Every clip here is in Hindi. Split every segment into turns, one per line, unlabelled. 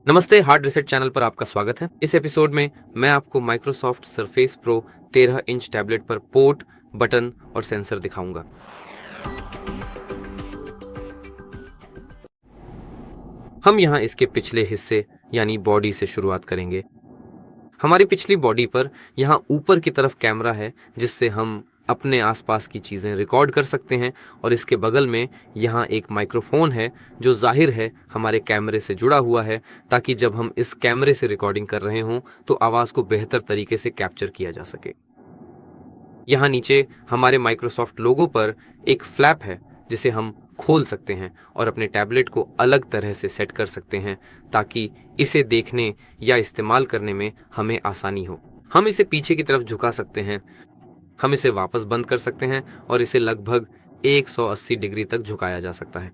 नमस्ते, हार्ड रिसेट चैनल पर आपका स्वागत है। इस एपिसोड में मैं आपको Microsoft surface pro 13 inch tablet पर पोर्ट, बटन और सेंसर दिखाऊंगा। हम यहाँ इसके पिछले हिस्से यानी बॉडी से शुरुआत करेंगे। हमारी पिछली बॉडी पर यहाँ ऊपर की तरफ कैमरा है जिससे हम अपने आसपास की चीज़ें रिकॉर्ड कर सकते हैं, और इसके बगल में यहाँ एक माइक्रोफोन है जो जाहिर है हमारे कैमरे से जुड़ा हुआ है, ताकि जब हम इस कैमरे से रिकॉर्डिंग कर रहे हों तो आवाज़ को बेहतर तरीके से कैप्चर किया जा सके। यहाँ नीचे हमारे माइक्रोसॉफ्ट लोगो पर एक फ्लैप है जिसे हम खोल सकते हैं और अपने टैबलेट को अलग तरह से सेट कर सकते हैं ताकि इसे देखने या इस्तेमाल करने में हमें आसानी हो। हम इसे पीछे की तरफ झुका सकते हैं, हम इसे वापस बंद कर सकते हैं और इसे लगभग 180 डिग्री तक झुकाया जा सकता है।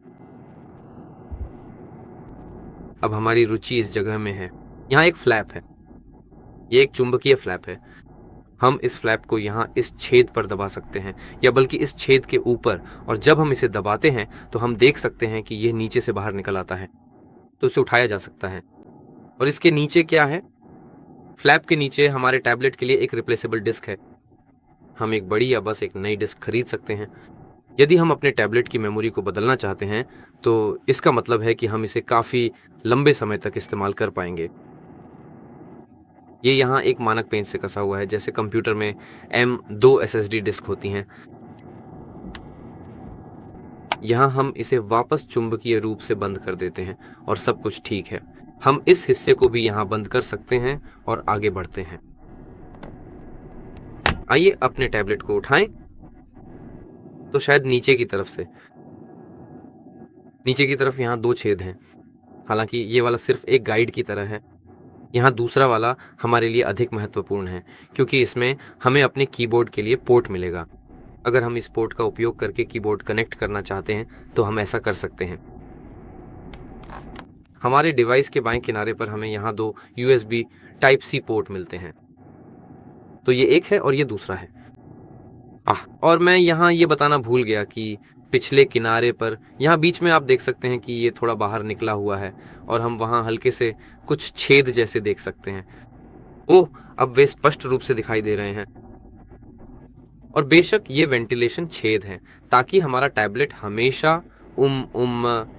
अब हमारी रुचि इस जगह में है। यहाँ एक फ्लैप है, ये एक चुंबकीय फ्लैप है। हम इस फ्लैप को यहाँ इस छेद पर दबा सकते हैं, या बल्कि इस छेद के ऊपर, और जब हम इसे दबाते हैं तो हम देख सकते हैं कि यह नीचे से बाहर निकल आता है, तो इसे उठाया जा सकता है। और इसके नीचे क्या है? फ्लैप के नीचे हमारे टैबलेट के लिए एक रिप्लेसेबल डिस्क है। हम एक बड़ी या बस एक नई डिस्क खरीद सकते हैं। यदि हम अपने टैबलेट की मेमोरी को बदलना चाहते हैं तो इसका मतलब है कि हम इसे काफ़ी लंबे समय तक इस्तेमाल कर पाएंगे। ये यहाँ एक मानक पेंच से कसा हुआ है, जैसे कंप्यूटर में M2 SSD डिस्क होती हैं। यहाँ हम इसे वापस चुंबकीय रूप से बंद कर देते हैं और सब कुछ ठीक है। हम इस हिस्से को भी यहाँ बंद कर सकते हैं और आगे बढ़ते हैं। आइए अपने टैबलेट को उठाएं, तो शायद नीचे की तरफ से। नीचे की तरफ यहाँ 2 छेद हैं, हालांकि ये वाला सिर्फ एक गाइड की तरह है। यहाँ दूसरा वाला हमारे लिए अधिक महत्वपूर्ण है, क्योंकि इसमें हमें अपने कीबोर्ड के लिए पोर्ट मिलेगा। अगर हम इस पोर्ट का उपयोग करके कीबोर्ड कनेक्ट करना चाहते हैं तो हम ऐसा कर सकते हैं। हमारे डिवाइस के बाएं किनारे पर हमें यहाँ 2 USB Type-C पोर्ट मिलते हैं। तो ये एक है और ये दूसरा है। और मैं यहाँ ये बताना भूल गया कि पिछले किनारे पर यहाँ बीच में आप देख सकते हैं कि ये थोड़ा बाहर निकला हुआ है, और हम वहाँ हल्के से कुछ छेद जैसे देख सकते हैं। ओह, अब वे स्पष्ट रूप से दिखाई दे रहे हैं। और बेशक ये वेंटिलेशन छेद हैं, ताकि हमारा टैबलेट हमेशा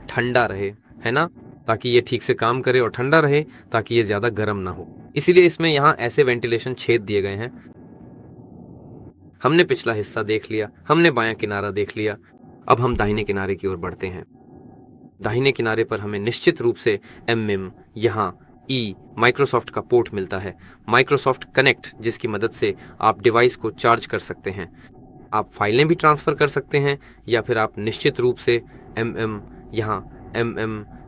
ठंडा रहे, है ना? ताकि ये ठीक से काम करे और ठंडा रहे, ताकि ये ज़्यादा गर्म ना हो। इसीलिए इसमें यहाँ ऐसे वेंटिलेशन छेद दिए गए हैं। हमने पिछला हिस्सा देख लिया, हमने बायां किनारा देख लिया। अब हम दाहिने किनारे की ओर बढ़ते हैं। दाहिने किनारे पर हमें निश्चित रूप से MM, यहाँ E माइक्रोसॉफ्ट का पोर्ट मिलता है। माइक्रोसॉफ्ट कनेक्ट, जिसकी मदद से आप डिवाइस को चार्ज कर सकते हैं। आप फाइलें भी ट्रांसफ़र कर सकते हैं, या फिर आप निश्चित रूप से यहाँ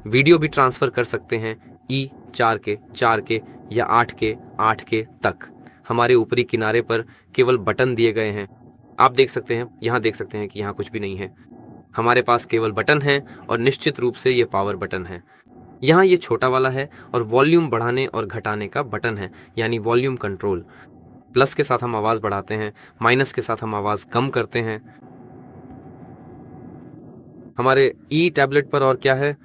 वीडियो भी ट्रांसफ़र कर सकते हैं, E 4K या 8K तक। हमारे ऊपरी किनारे पर केवल बटन दिए गए हैं। आप देख सकते हैं, यहाँ देख सकते हैं कि यहाँ कुछ भी नहीं है। हमारे पास केवल बटन है, और निश्चित रूप से ये पावर बटन है। यहाँ ये छोटा वाला है, और वॉल्यूम बढ़ाने और घटाने का बटन है, यानी वॉल्यूम कंट्रोल। प्लस के साथ हम आवाज़ बढ़ाते हैं, माइनस के साथ हम आवाज़ कम करते हैं। हमारे ई टैबलेट पर और क्या है?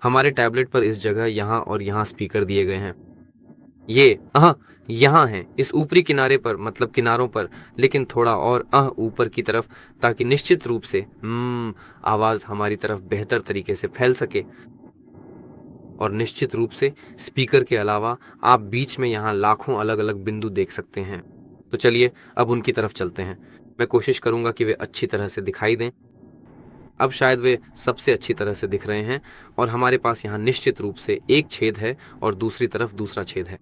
हमारे टैबलेट पर इस जगह यहाँ और यहाँ स्पीकर दिए गए हैं। ये यहाँ है इस ऊपरी किनारे पर, मतलब किनारों पर, लेकिन थोड़ा और ऊपर की तरफ, ताकि निश्चित रूप से आवाज़ हमारी तरफ बेहतर तरीके से फैल सके। और निश्चित रूप से स्पीकर के अलावा आप बीच में यहाँ लाखों अलग अलग बिंदु देख सकते हैं। तो चलिए अब उनकी तरफ चलते हैं। मैं कोशिश करूँगा कि वे अच्छी तरह से दिखाई दें। अब शायद वे सबसे अच्छी तरह से दिख रहे हैं, और हमारे पास यहाँ निश्चित रूप से एक छेद है और दूसरी तरफ दूसरा छेद है।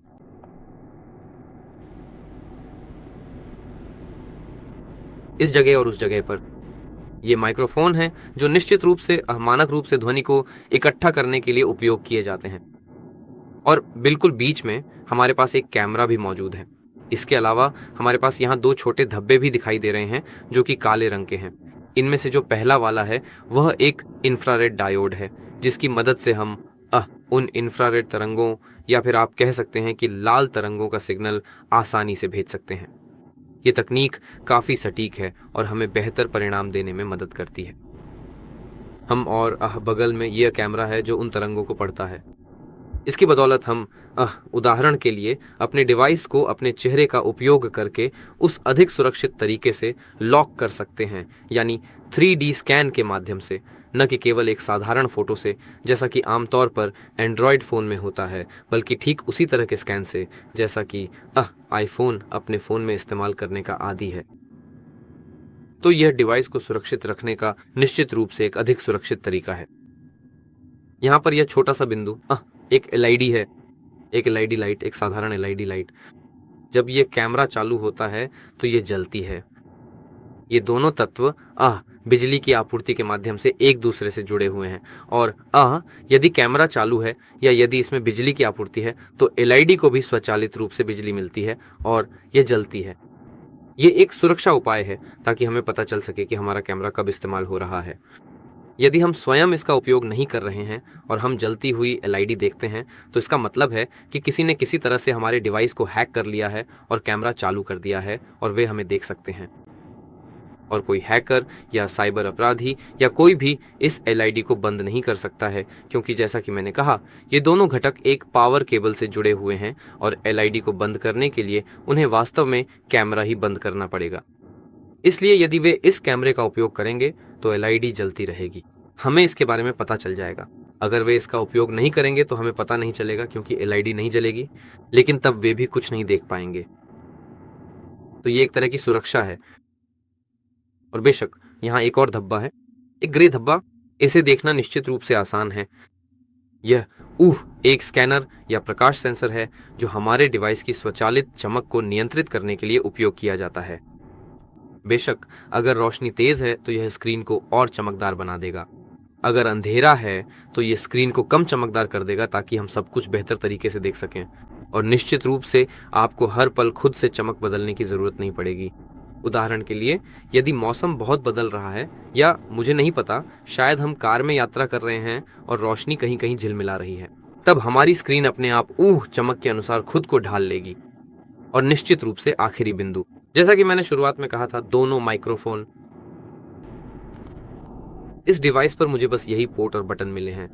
इस जगह और उस जगह पर ये माइक्रोफोन है, जो निश्चित रूप से मानक रूप से ध्वनि को इकट्ठा करने के लिए उपयोग किए जाते हैं। और बिल्कुल बीच में हमारे पास एक कैमरा भी मौजूद है। इसके अलावा हमारे पास यहाँ 2 छोटे धब्बे भी दिखाई दे रहे हैं, जो कि काले रंग के हैं। इनमें से जो पहला वाला है वह एक इंफ्रारेड डायोड है, जिसकी मदद से हम उन इंफ्रारेड तरंगों, या फिर आप कह सकते हैं कि लाल तरंगों का सिग्नल आसानी से भेज सकते हैं। ये तकनीक काफ़ी सटीक है और हमें बेहतर परिणाम देने में मदद करती है। हम और बगल में यह कैमरा है जो उन तरंगों को पढ़ता है। इसकी बदौलत हम उदाहरण के लिए अपने डिवाइस को अपने चेहरे का उपयोग करके उस अधिक सुरक्षित तरीके से लॉक कर सकते हैं, यानी 3D स्कैन के माध्यम से, न कि केवल एक साधारण फोटो से जैसा कि आमतौर पर एंड्रॉयड फ़ोन में होता है, बल्कि ठीक उसी तरह के स्कैन से जैसा कि आईफोन अपने फ़ोन में इस्तेमाल करने का आदी है। तो यह डिवाइस को सुरक्षित रखने का निश्चित रूप से एक अधिक सुरक्षित तरीका है। यहाँ पर यह छोटा सा बिंदु एक एलईडी है, एक एलईडी लाइट, एक साधारण एलईडी लाइट। जब ये कैमरा चालू होता है तो ये जलती है। ये दोनों तत्व बिजली की आपूर्ति के माध्यम से एक दूसरे से जुड़े हुए हैं, और यदि कैमरा चालू है या यदि इसमें बिजली की आपूर्ति है तो एलईडी को भी स्वचालित रूप से बिजली मिलती है और ये जलती है। ये एक सुरक्षा उपाय है ताकि हमें पता चल सके कि हमारा कैमरा कब इस्तेमाल हो रहा है। यदि हम स्वयं इसका उपयोग नहीं कर रहे हैं और हम जलती हुई एलईडी देखते हैं तो इसका मतलब है कि किसी ने किसी तरह से हमारे डिवाइस को हैक कर लिया है और कैमरा चालू कर दिया है और वे हमें देख सकते हैं। और कोई हैकर या साइबर अपराधी या कोई भी इस एलईडी को बंद नहीं कर सकता है, क्योंकि जैसा कि मैंने कहा, ये दोनों घटक एक पावर केबल से जुड़े हुए हैं और एलईडी को बंद करने के लिए उन्हें वास्तव में कैमरा ही बंद करना पड़ेगा। इसलिए यदि वे इस कैमरे का उपयोग करेंगे तो एलईडी जलती रहेगी। हमें इसके बारे में पता चल जाएगा। अगर वे इसका उपयोग नहीं करेंगे तो हमें पता नहीं चलेगा, क्योंकि एलईडी नहीं जलेगी, लेकिन तब वे भी कुछ नहीं देख पाएंगे। तो ये एक तरह की सुरक्षा है। और बेशक यहाँ एक और धब्बा है, एक ग्रे धब्बा। इसे देखना निश्चित रूप से आसान है। यह एक स्कैनर या प्रकाश सेंसर है जो हमारे डिवाइस की स्वचालित चमक को नियंत्रित करने के लिए उपयोग किया जाता है। बेशक अगर रोशनी तेज है तो यह स्क्रीन को और चमकदार बना देगा, अगर अंधेरा है तो यह स्क्रीन को कम चमकदार कर देगा ताकि हम सब कुछ बेहतर तरीके से देख सकें। और निश्चित रूप से आपको हर पल खुद से चमक बदलने की ज़रूरत नहीं पड़ेगी। उदाहरण के लिए, यदि मौसम बहुत बदल रहा है या मुझे नहीं पता, शायद हम कार में यात्रा कर रहे हैं और रोशनी कहीं कहीं झिलमिला रही है, तब हमारी स्क्रीन अपने आप चमक के अनुसार खुद को ढाल लेगी। और निश्चित रूप से आखिरी बिंदु, जैसा कि मैंने शुरुआत में कहा था, दोनों माइक्रोफोन। इस डिवाइस पर मुझे बस यही पोर्ट और बटन मिले हैं।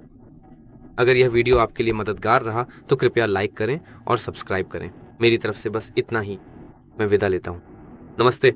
अगर यह वीडियो आपके लिए मददगार रहा तो कृपया लाइक करें और सब्सक्राइब करें। मेरी तरफ से बस इतना ही। मैं विदा लेता हूँ। नमस्ते।